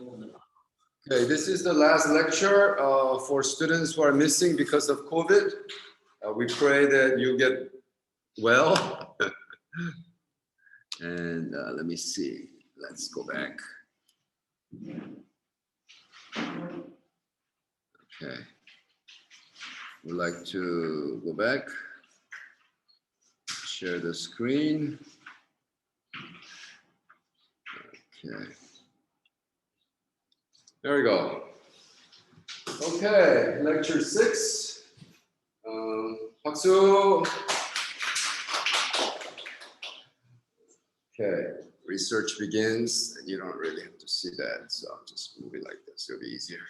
Okay, this is the last lecture for students who are missing because of COVID. We pray that you get well. And let me see. Let's go back. Okay. We'd like to go back. Share the screen. Okay. There we go. Okay, lecture 6. 박수. Okay, research begins, and you don't really have to see that, so I'll just move it like this. It'll be easier.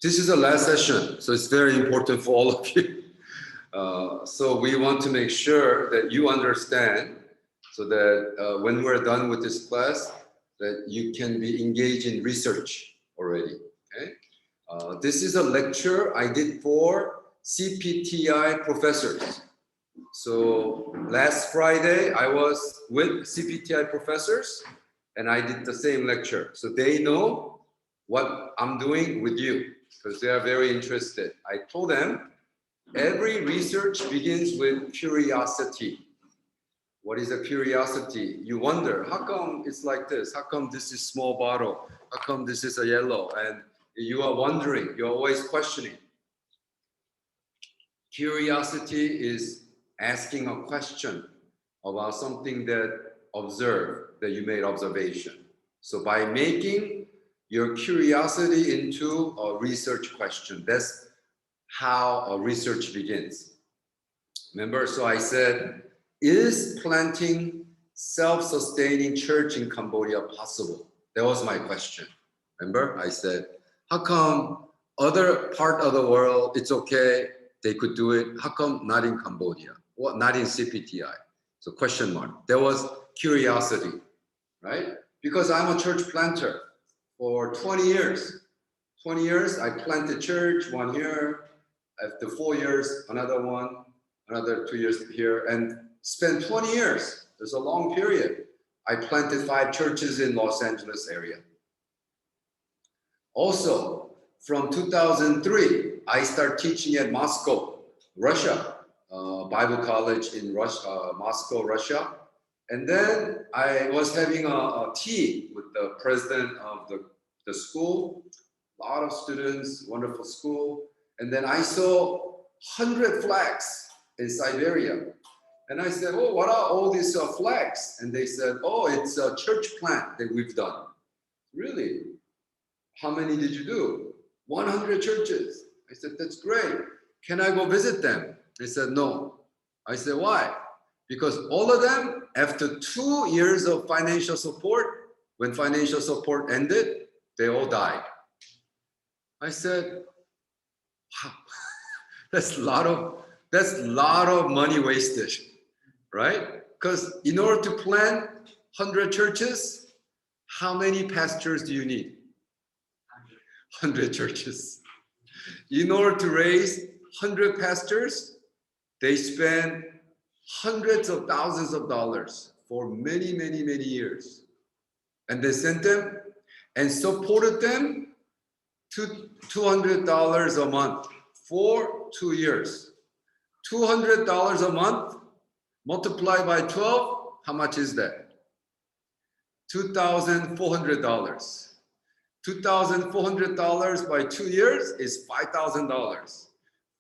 This is the last session, so it's very important for all of you. So we want to make sure that you understand, so that when we're done with this class, that you can be engaged in research already. Okay. This is a lecture I did for CPTI professors. So last Friday, I was with CPTI professors, and I did the same lecture. So they know what I'm doing with you, because they are very interested. I told them, every research begins with curiosity. What is a curiosity? You wonder, how come it's like this? How come this is small bottle? How come this is a yellow? And you are wondering, you're always questioning. Curiosity is asking a question about something that you made observation. So by making your curiosity into a research question, that's how a research begins. Remember, so I said, is planting self-sustaining church in Cambodia possible? That was my question. Remember, I said, how come other part of the world, it's okay, they could do it. How come not in Cambodia? What, not in CPTI? So question mark. There was curiosity, right? Because I'm a church planter for 20 years. 20 years, I planted church, 1 year. After 4 years, another one, another 2 years here, and spent 20 years. There's a long period. I planted 5 churches in Los Angeles area. Also, from 2003, I started teaching at Moscow, Russia, Bible college in Moscow, Russia. And then I was having a tea with the president of the school, a lot of students, wonderful school. And then I saw 100 flags in Siberia. And I said, oh, what are all these flags? And they said, oh, it's a church plant that we've done. Really? How many did you do? 100 churches. I said, that's great. Can I go visit them? They said, no. I said, why? Because all of them, after 2 years of financial support, when financial support ended, they all died. I said, wow, that's a lot of money wasted, right? Because in order to plant 100 churches, how many pastors do you need? 100 churches. In order to raise 100 pastors, they spend hundreds of thousands of dollars for many, many, many years. And they sent them and supported them to $200 a month for 2 years. $200 a month multiplied by 12, how much is that? $2,400. $2,400 by 2 years is $5,000.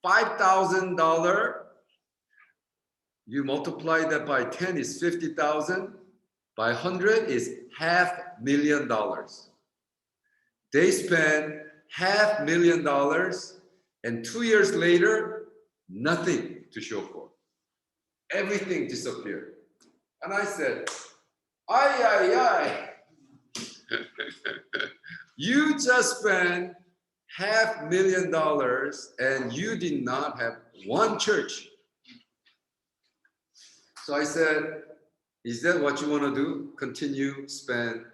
$5,000, you multiply that by 10 is 50,000. By 100 is $500,000. They spend $500,000, and 2 years later, nothing to show for. Everything disappeared. And I said, ay. You just spent $500,000 and you did not have one church. So I said, is that what you want to do? Continue spend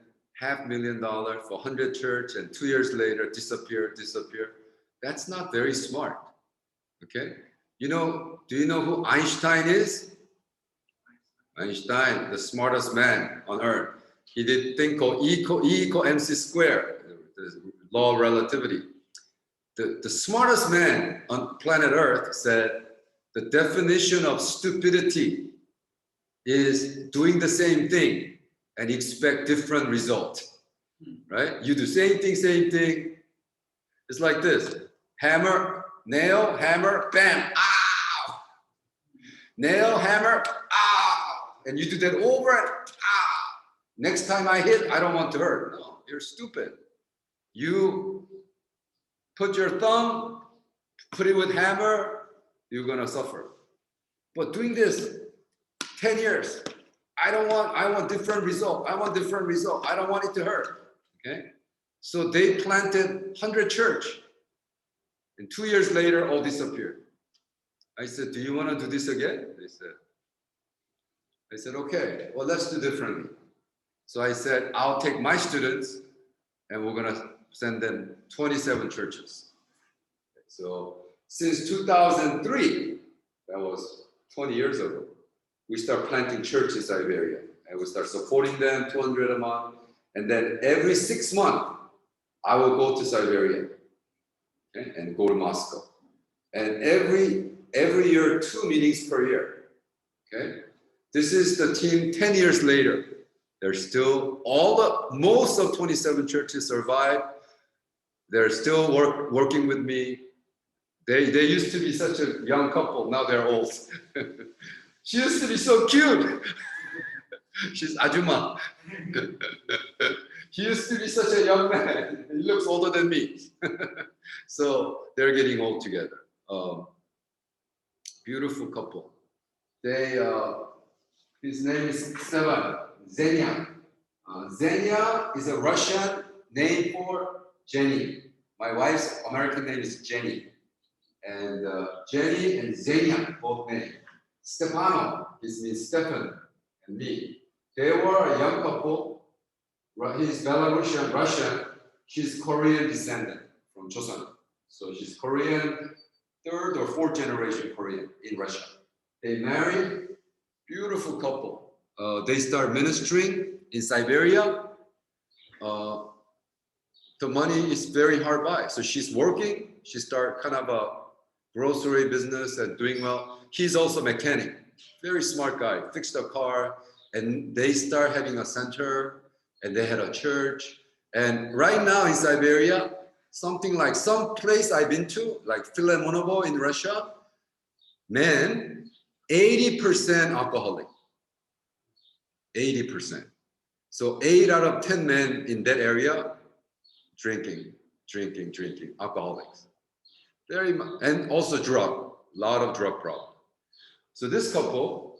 $500,000 for 100 church and 2 years later disappear. That's not very smart. Okay? Do you know who Einstein is? Einstein, the smartest man on earth, he did thing called E equal MC squared, the law of relativity. The smartest man on planet Earth said the definition of stupidity is doing the same thing and expect different result, right? You do same thing. It's like this: hammer, nail, hammer, bam, ow! Nail, hammer, ow! And you do that over and ow! Next time I hit, I don't want to hurt. No, you're stupid. You put your thumb, put it with hammer, you're gonna suffer. But doing this 10 years, I want different result. I want different result. I don't want it to hurt. Okay? So they planted 100 church. And 2 years later, all disappeared. I said, do you want to do this again? I said, okay, well, let's do differently. So I said, I'll take my students and we're gonna send them 27 churches. So since 2003, that was 20 years ago, we start planting churches in Siberia, and we start supporting them, 200 a month. And then every 6 months, I will go to Siberia, okay, and go to Moscow. And every year, 2 meetings per year. Okay, this is the team 10 years later. They're still most of 27 churches survive. They're still working with me. They used to be such a young couple. Now they're old. She used to be so cute. She's Ajuma. He used to be such a young man. He looks older than me. So they're getting old together. Beautiful couple. His name is Zenya. Zenya is a Russian name for Jenny. My wife's American name is Jenny. And Jenny and Zenya, both names. Stefano, his name is Stefan, and me. They were a young couple. He's Belarusian, Russian. She's Korean descendant from Chosun. So she's Korean, 3rd or 4th generation Korean in Russia. They married, beautiful couple. They start ministering in Siberia. The money is very hard by. So she's working. She start kind of a grocery business and doing well. He's also a mechanic, very smart guy, fixed a car, and they start having a center, and they had a church. And right now in Siberia, something like some place I've been to, like Filemonovo in Russia, men, 80% alcoholic, 80%. So 8 out of 10 men in that area, drinking, alcoholics. Very much, and also a lot of drug problem. So this couple,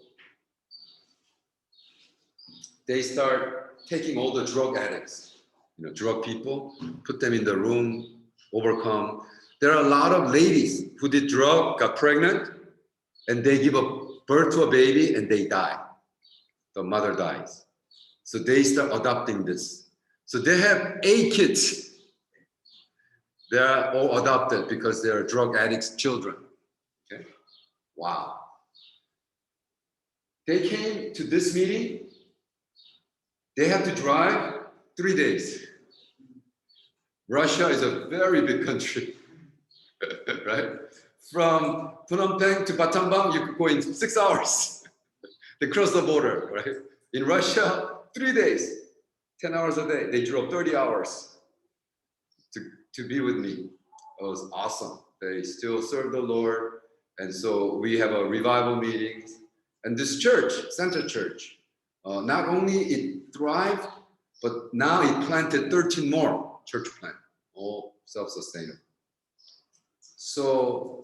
they start taking all the drug addicts, drug people, put them in the room, overcome. There are a lot of ladies who did drug, got pregnant, and they give birth to a baby and they die. The mother dies. So they start adopting this. So they have 8 kids. They are all adopted because they are drug addicts' children. Okay? Wow. They came to this meeting. They had to drive 3 days. Russia is a very big country, right? From Phnom Penh to Battambang, you could go in 6 hours. They cross the border, right? In Russia, 3 days, 10 hours a day. They drove 30 hours to be with me. It was awesome. They still serve the Lord. And so we have a revival meetings. And this church, Center Church, not only it thrived, but now it planted 13 more church plant, all self-sustainable. So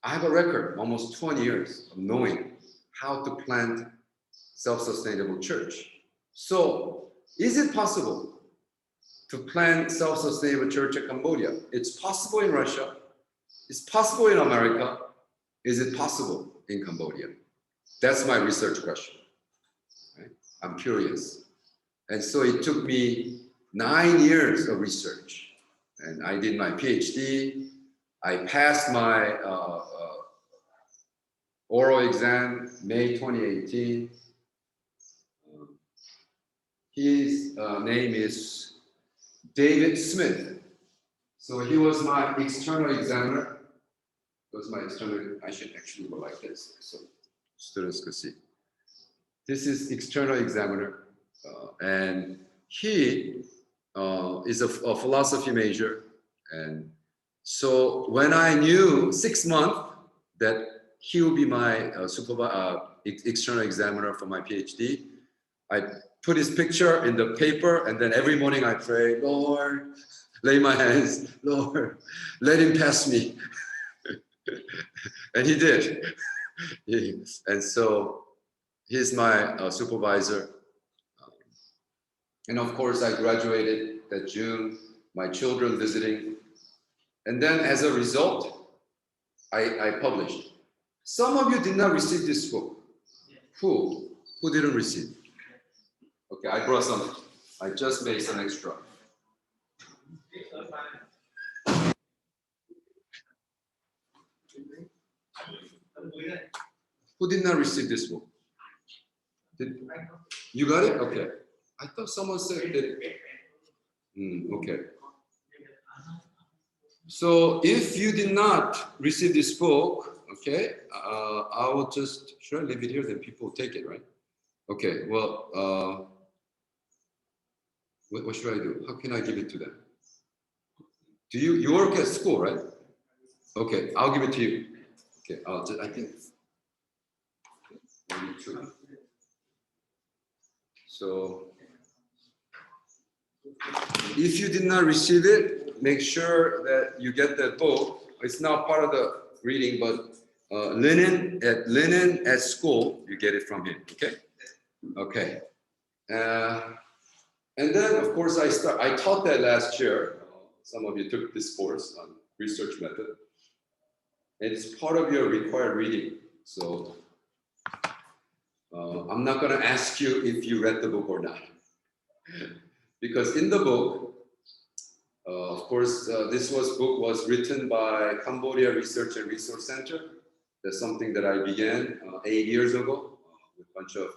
I have a record, almost 20 years of knowing how to plant self-sustainable church. So is it possible to plant self-sustainable church in Cambodia? It's possible in Russia. It's possible in America. Is it possible in Cambodia? That's my research question. Right? I'm curious. And so it took me 9 years of research. And I did my PhD. I passed my oral exam May 2018. His name is David Smith. So he was my external examiner. I should actually go like this so students could see. This is external examiner, and he is a philosophy major. And so when I knew 6 months that he will be my external examiner for my PhD, I put his picture in the paper, and then every morning I pray, Lord, lay my hands, Lord, let him pass me. And he did. And so he's my supervisor. And of course, I graduated that June, my children visiting. And then as a result, I published. Some of you did not receive this book. Who? Who didn't receive? Okay, I brought some. I just made some extra. Who did not receive this book? You got it? Okay. I thought someone said that. Okay. So if you did not receive this book, okay, I will just, should I leave it here? Then people take it, right? Okay, well, what should I do? How can I give it to them? Do you work at school, right? Okay, I'll give it to you. Okay, I think maybe 2. So if you did not receive it, make sure that you get that book. It's not part of the reading, but linen at school, you get it from him. Okay. Okay. And then, of course, I taught that last year. Some of you took this course on research method. And it's part of your required reading. So I'm not going to ask you if you read the book or not. Because in the book, of course, this book was written by Cambodia Research and Resource Center. That's something that I began 8 years ago with a bunch of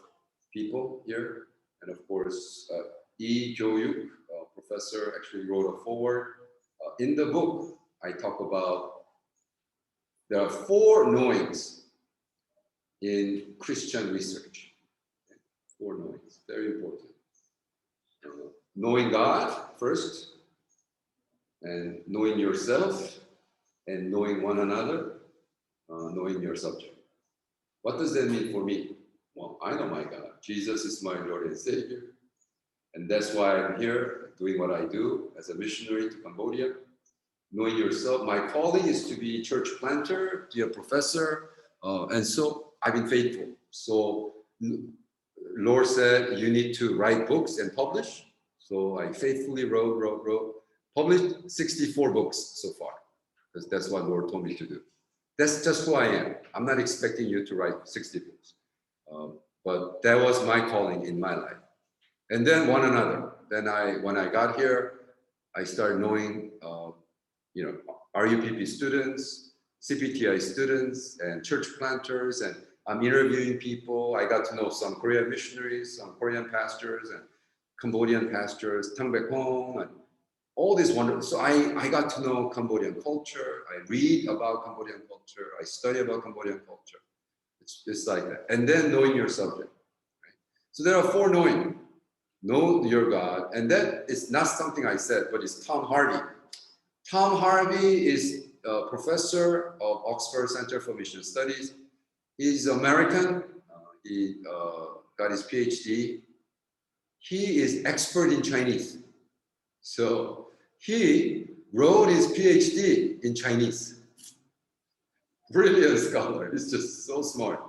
people here. And of course, Lee Jo-yuk, professor, actually wrote a foreword. In the book, I talk about there are 4 knowings in Christian research. 4 knowings, very important. Knowing God first, and knowing yourself, and knowing one another, knowing your subject. What does that mean for me? Well, I know my God. Jesus is my Lord and Savior. And that's why I'm here doing what I do as a missionary to Cambodia. Knowing yourself, my calling is to be church planter, be a professor, and so I've been faithful. So Lord said, you need to write books and publish. So I faithfully wrote, published 64 books so far, because that's what Lord told me to do. That's just who I am. I'm not expecting you to write 60 books. But that was my calling in my life. And then one another. Then when I got here, I started knowing, RUPP students, CPTI students, and church planters, and I'm interviewing people. I got to know some Korean missionaries, some Korean pastors, and Cambodian pastors, Thang Baek Hong, and all this wonderful. So I got to know Cambodian culture. I read about Cambodian culture. I study about Cambodian culture. It's like that. And then knowing your subject. Right? So there are 4 knowing. Know your God. And that is not something I said, but it's Tom Harvey. Tom Harvey is a professor of Oxford Center for Mission Studies. He's American. He got his PhD. He is expert in Chinese. So he wrote his PhD in Chinese. Brilliant scholar. He's just so smart.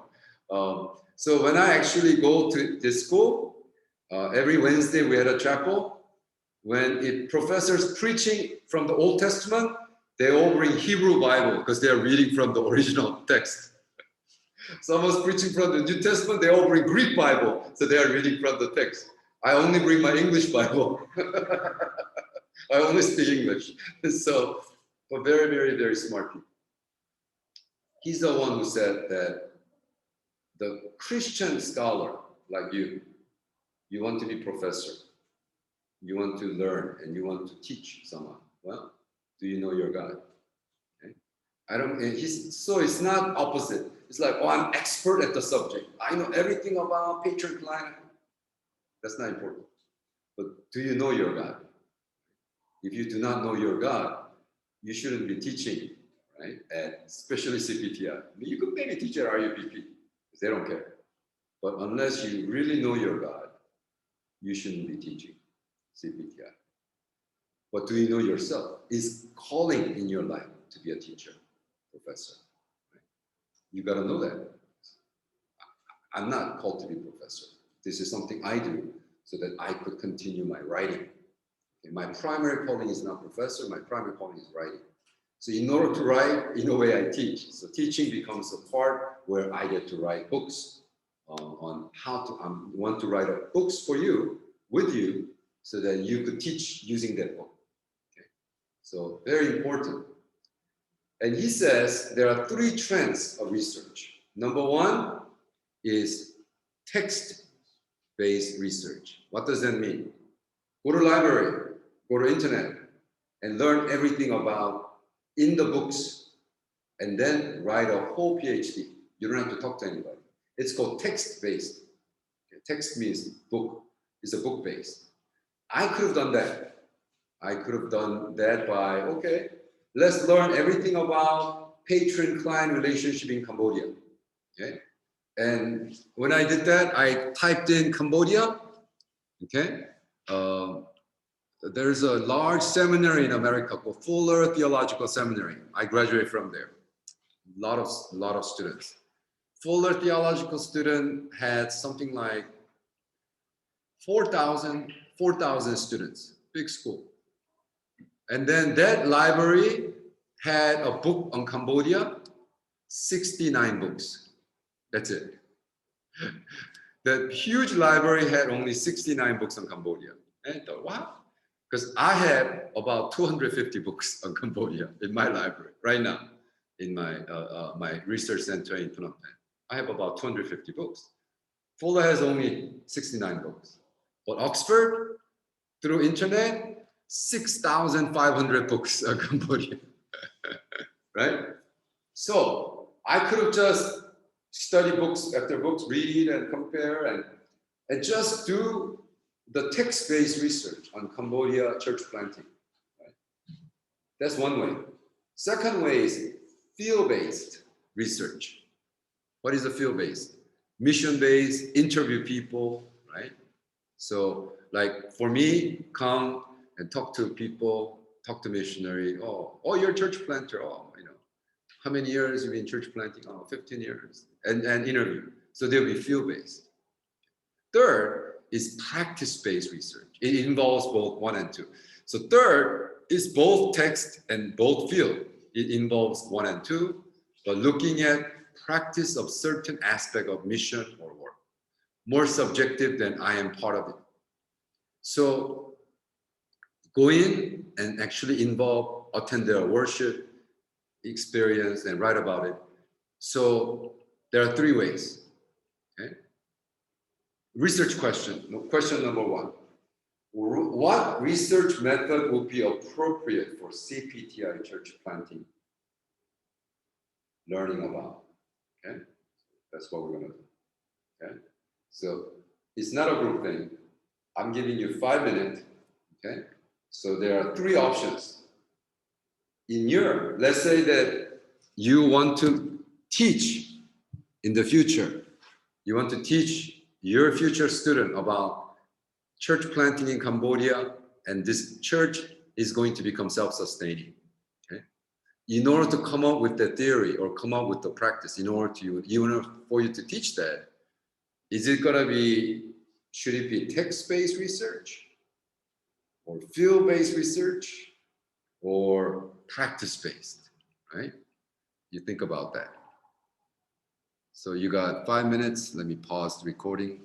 So when I actually go to this school, every Wednesday we had a chapel. When professors preaching from the Old Testament, they all bring Hebrew Bible because they are reading from the original text. Someone's preaching from the New Testament, they all bring Greek Bible, so they are reading from the text. I only bring my English Bible. I only speak English. So, but very, very, very smart people. He's the one who said that the Christian scholar like you You want to be professor. You want to learn and you want to teach someone. Well, do you know your God? Okay. So it's not opposite. It's like, oh, I'm expert at the subject. I know everything about patron-client. That's not important. But do you know your God? If you do not know your God, you shouldn't be teaching, right? Especially CPTI. I mean, you could maybe teach at RUPP, because they don't care. But unless you really know your God, you shouldn't be teaching CPTI. But do you know yourself? Is calling in your life to be a teacher, professor? Right? You got to know that. I'm not called to be a professor. This is something I do so that I could continue my writing. Okay, my primary calling is not professor. My primary calling is writing. So in order to write, in a way I teach. So teaching becomes a part where I get to write books on how to, I want to write books for you, with you, so that you could teach using that book. Okay? So very important. And he says there are 3 trends of research. Number 1 is text-based research. What does that mean? Go to library, go to internet, and learn everything about in the books, and then write a whole PhD. You don't have to talk to anybody. It's called text-based. Okay? Text means book. It's a book-based. I could have done that. I could have done that by, okay, let's learn everything about patron-client relationship in Cambodia. Okay? And when I did that, I typed in Cambodia. Okay? There's a large seminary in America called Fuller Theological Seminary. I graduated from there. A lot of students. Fuller Theological student had something like 4,000 students, big school. And then that library had a book on Cambodia, 69 books. That's it. That huge library had only 69 books on Cambodia. And I thought, wow. Because I have about 250 books on Cambodia in my library right now, in my my research center in Phnom Penh. I have about 250 books. Fuller has only 69 books. But Oxford, through internet, 6,500 books on Cambodia, right? So I could have just studied books after books, read and compare, and just do the text-based research on Cambodia church planting. Right? That's one way. Second way is field-based research. What is a field-based? Mission-based, interview people, right? So like for me, come and talk to people, talk to missionary. Oh, you're a church planter. Oh, you know, how many years you've been church planting? Oh, 15 years. And interview. So they'll be field-based. Third is practice-based research. It involves both 1 and 2. So third is both text and both field. It involves 1 and 2, but looking at practice of certain aspect of mission or work. More subjective than I am part of it. So go in and actually attend their worship experience and write about it. So there are 3 ways. Okay? Research question number 1. What research method would be appropriate for CPTI church planting? Learning about. Okay? That's what we're going to do. Okay? So it's not a group thing. I'm giving you 5 minutes. Okay? So there are 3 options. Let's say that you want to teach in the future. You want to teach your future student about church planting in Cambodia, and this church is going to become self-sustaining. Okay? In order to come up with the theory or come up with the practice, even for you to teach that, should it be text-based research or field-based research or practice-based, right? You think about that. So you got 5 minutes. Let me pause the recording.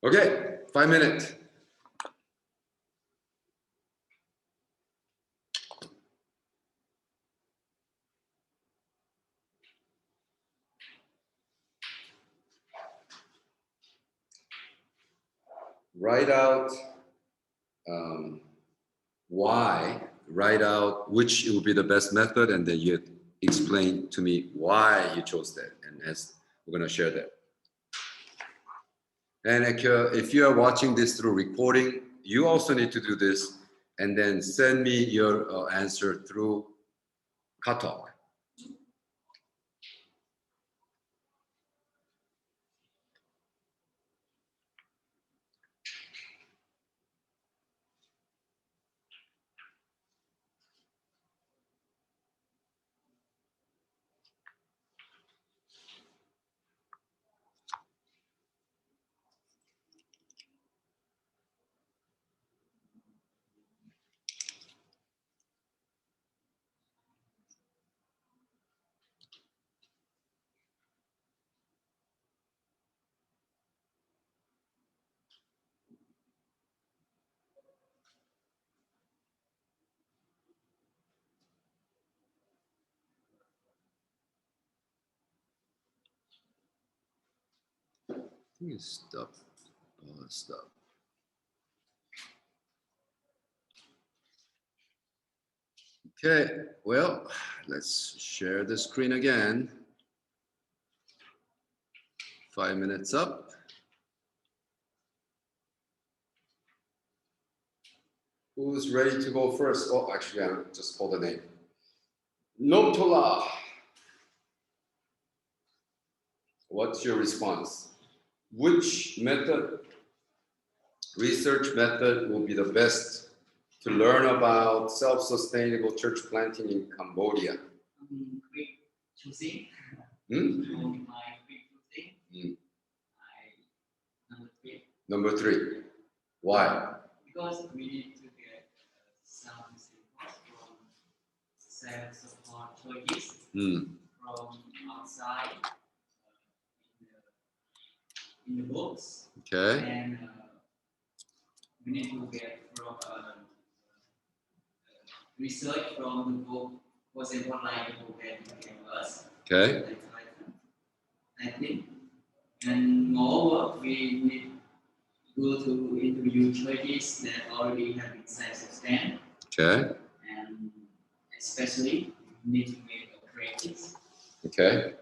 Okay, 5 minutes. write out why, write out which will be the best method, and then you explain to me why you chose that. And as we're going to share that. And if you are watching this through recording, you also need to do this, and then send me your answer through Katalog. Stop. Stop. Okay, well, let's share the screen again. 5 minutes up. Who's ready to go first? Oh, actually, I'll just call the name. Nomtola. What's your response? Which method, research method, will be the best to learn about self-sustainable church planting in Cambodia? Quick choosing. My quick choosing. Number three. Why? Because we need to get some support from self-support choices from outside in the books. Okay. And we need to get from research from the book, for example, like the book that you gave us. Okay. I think. And moreover, we need to go to interview churches that already have been self-sustained. Okay. And especially, we need to make a practice. Okay.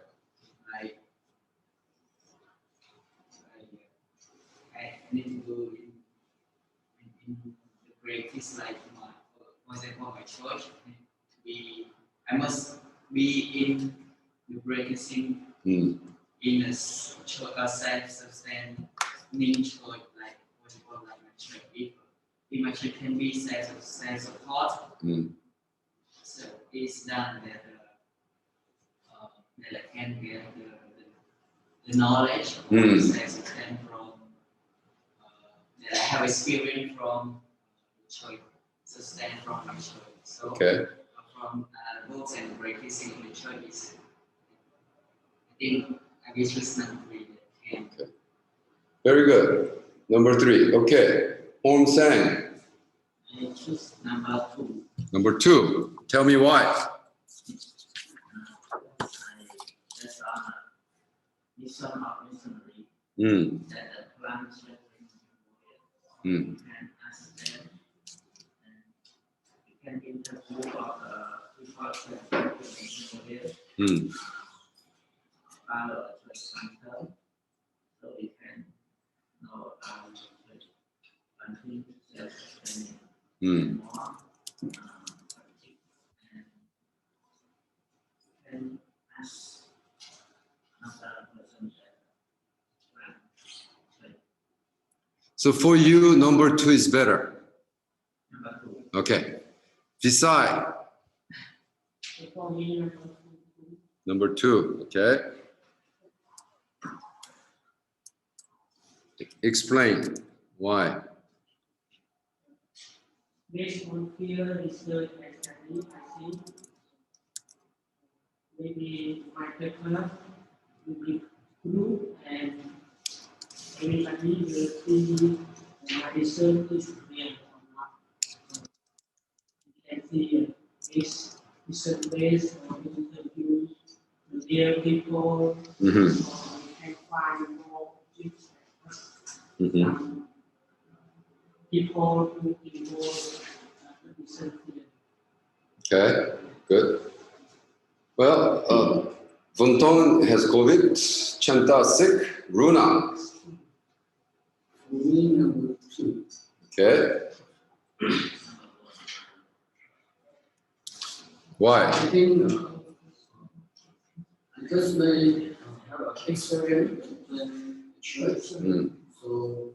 I need to go in the practice, like for example, my church. I must be in the practicing in a self-sustained church, like for example, like my church. If my church can be self-support, so it's done that I can get the knowledge of self-sustain from that I have experience from the church, sustain from my church. So from books and practicing in the church is, I think, I guess it's not really can. Okay. Very good. Number three. Okay. Hong Sang. I choose number two. Number two. Tell me why. There's a mission of missionary that the plant church in Cambodia can assist them, and we can interview of the people that in Cambodia follow a church center, so we can know about church planting, self-sustaining, and more. And ask another person that. So for you, number two is better. Number two. Okay. Decide. For me, Number two. Okay. Explain why. based on field research and study, I think maybe my paper will be true and everybody will see my research is real or not. You can see this research based on interviews with real people, or you can find more tips people who involve recently. Okay, good. Well, Vuntong has COVID, Chanta sick, Runa. For me, number 2. Okay. Why? I think because they have a experience in church, so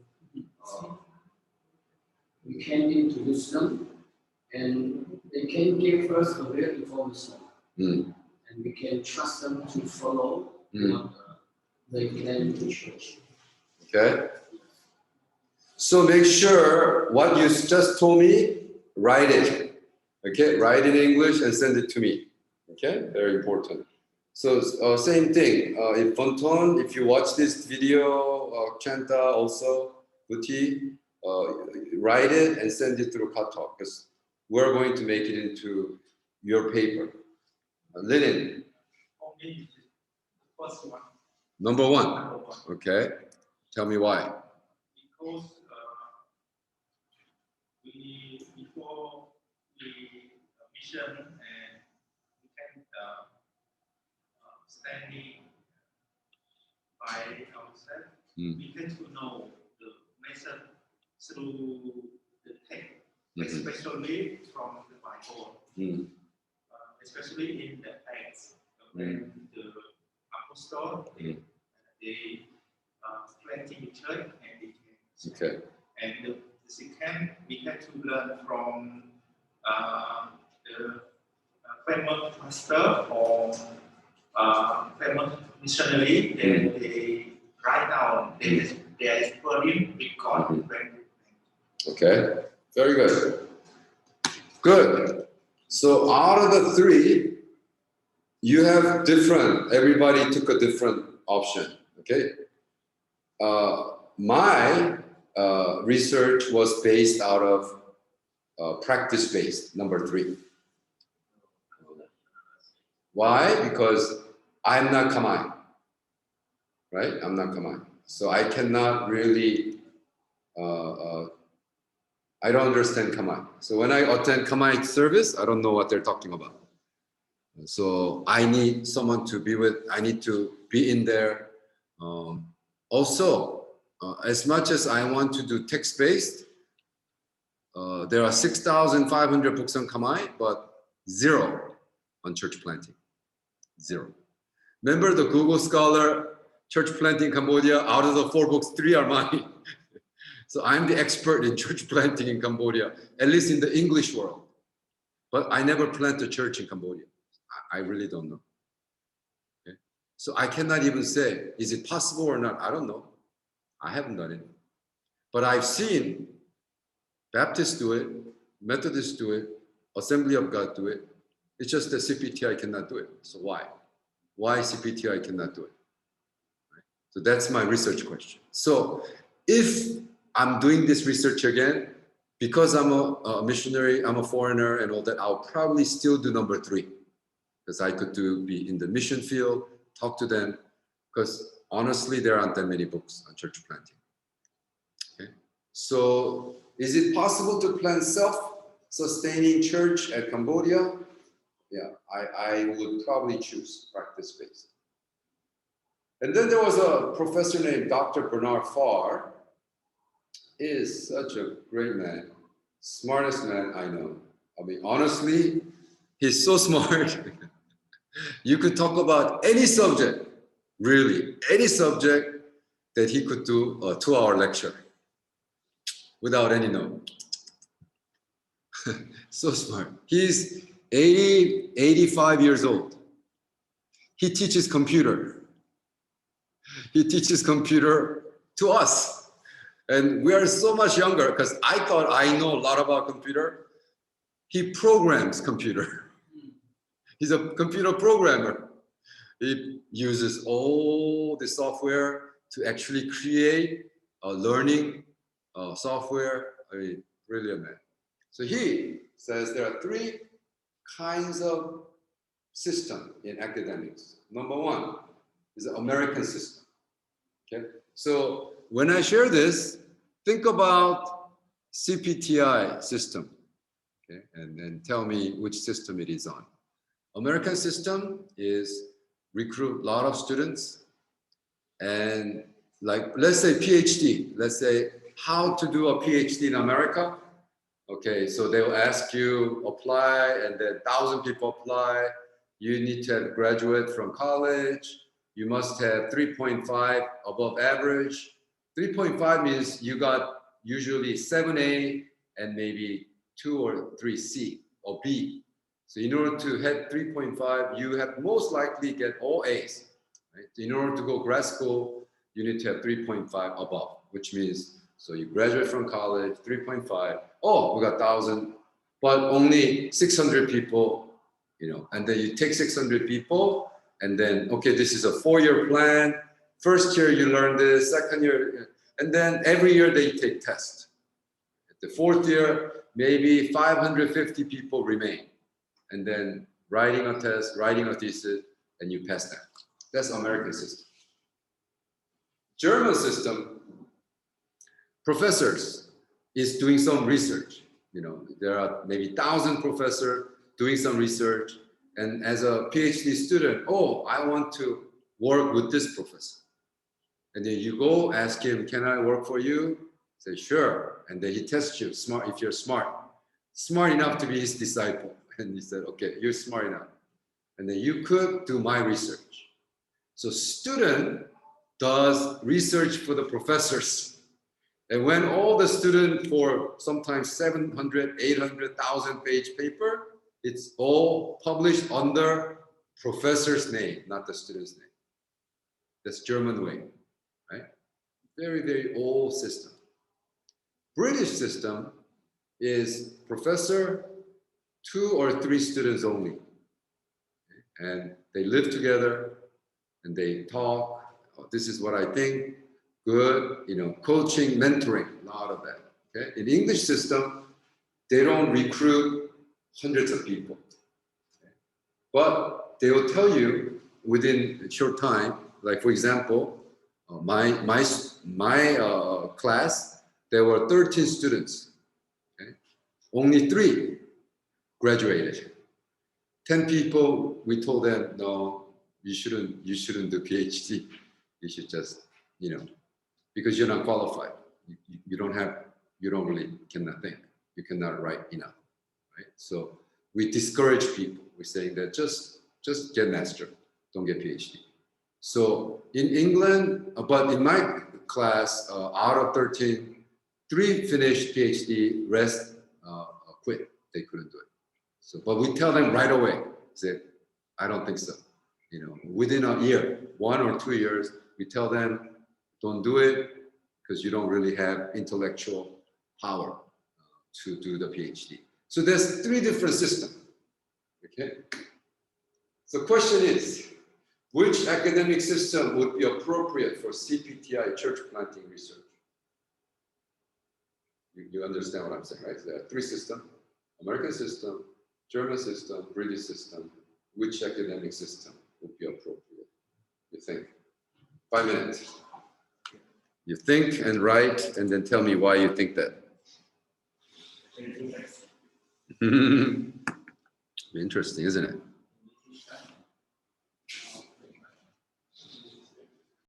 we came into wisdom, and they can give us a real information, and we can trust them to follow what they claim to church. Okay. So make sure what you just told me, write it. Okay, write it in English and send it to me. Okay, very important. So same thing. If Fonton, if you watch this video, Chanta also, Buti, write it and send it through Katalog because we're going to make it into your paper. Linen. Only the first one. Number one. Number 1. Okay. Tell me why. Because before we mission and we can standing by ourselves, we tend to know the method through the text, especially from the Bible, especially in the Acts, when the apostle they planting church and they came. Okay. And the second, we had to learn from the famous pastor or famous missionary. Then they write down their experience because Okay, very good. Good. So out of the 3, you have different, everybody took a different option. Okay. My research was based out of practice-based, number 3. Why? Because I'm not Kamai, right? I'm not Kamai. So I cannot really, I don't understand Kamai. So when I attend Kamai service, I don't know what they're talking about. So I need someone to be with, I need to be in there. Also, as much as I want to do text-based, there are 6,500 books on Kamai, but 0 on church planting. 0. Remember the Google Scholar, Church Planting Cambodia, out of the 4 books, 3 are mine. So I'm the expert in church planting in Cambodia, at least in the English world. But I never planted a church in Cambodia. I really don't know. Okay? So I cannot even say, is it possible or not? I don't know. I haven't done it. But I've seen Baptists do it, Methodists do it, Assembly of God do it. It's just that CPTI cannot do it. So why? Why CPTI cannot do it? Right? So that's my research question. So if I'm doing this research again, because I'm a missionary, I'm a foreigner and all that, I'll probably still do number 3. Because I could be in the mission field, talk to them. Because honestly, there aren't that many books on church planting. Okay? So is it possible to plant self-sustaining church at Cambodia? Yeah, I would probably choose practice-based. And then there was a professor named Dr. Bernard Farr. He is such a great man, smartest man I know. I mean, honestly, he's so smart. You could talk about any subject, really, any subject that he could do a 2-hour lecture without any note. So smart. He's 85 years old. He teaches computer. He teaches computer to us. And we are so much younger because I thought I know a lot about computer. He programs computer. He's a computer programmer. He uses all the software to actually create a learning software. I mean, really a man. So he says there are 3 kinds of system in academics. Number 1 is the American system. Okay, so when I share this, think about CPTI system. Okay, and then tell me which system it is on. American system is recruit a lot of students, and like, let's say PhD, let's say how to do a PhD in America. Okay, so they'll ask you apply, and then 1,000 people apply. You need to have graduate from college. You must have 3.5 above average. 3.5 means you got usually 7A and maybe 2 or 3C or B. So in order to have 3.5, you have most likely get all A's. Right? In order to go grad school, you need to have 3.5 above, which means, so you graduate from college, 3.5. Oh, we got 1,000, but only 600 people, you know, and then you take 600 people, and then, okay, this is a 4-year plan. First year you learn this, second year, and then every year they take tests. At the 4th year, maybe 550 people remain, and then writing a test, writing a thesis, and you pass that. That's American system. German system, professors is doing some research. You know, there are maybe 1,000 professors doing some research, and as a PhD student, oh, I want to work with this professor. And then you go ask him, can I work for you? Say, sure. And then he tests you, smart, if you're smart enough to be his disciple. And he said, okay, you're smart enough. And then you could do my research. So student does research for the professors. And when all the student for sometimes 700, 800,000 page paper, it's all published under professor's name, not the student's name. That's German way, right? Very, very old system. British system is professor, 2 or 3 students only. And they live together and they talk. Oh, this is what I think. Good, you know, coaching, mentoring, a lot of that. Okay. In English system, they don't recruit hundreds of people. Okay. But they will tell you within a short time, like for example, my class, there were 13 students. Okay. Only 3 graduated. 10 people, we told them, no, you shouldn't do PhD. You should just, you know, because you're not qualified. You cannot think. You cannot write enough, right? So we discourage people. We're saying that just get master, don't get PhD. So in England, but in my class, out of 13, 3 finished PhD, rest quit. They couldn't do it. So, but we tell them right away, say, I don't think so. You know, within a year, 1 or 2 years, we tell them, don't do it because you don't really have intellectual power to do the PhD. So there's 3 different systems. Okay. So question is, which academic system would be appropriate for CPTI church planting research? You understand what I'm saying, right? There are 3 systems: American system, German system, British system. Which academic system would be appropriate? You think? 5 minutes. You think and write, and then tell me why you think that. Interesting, isn't it?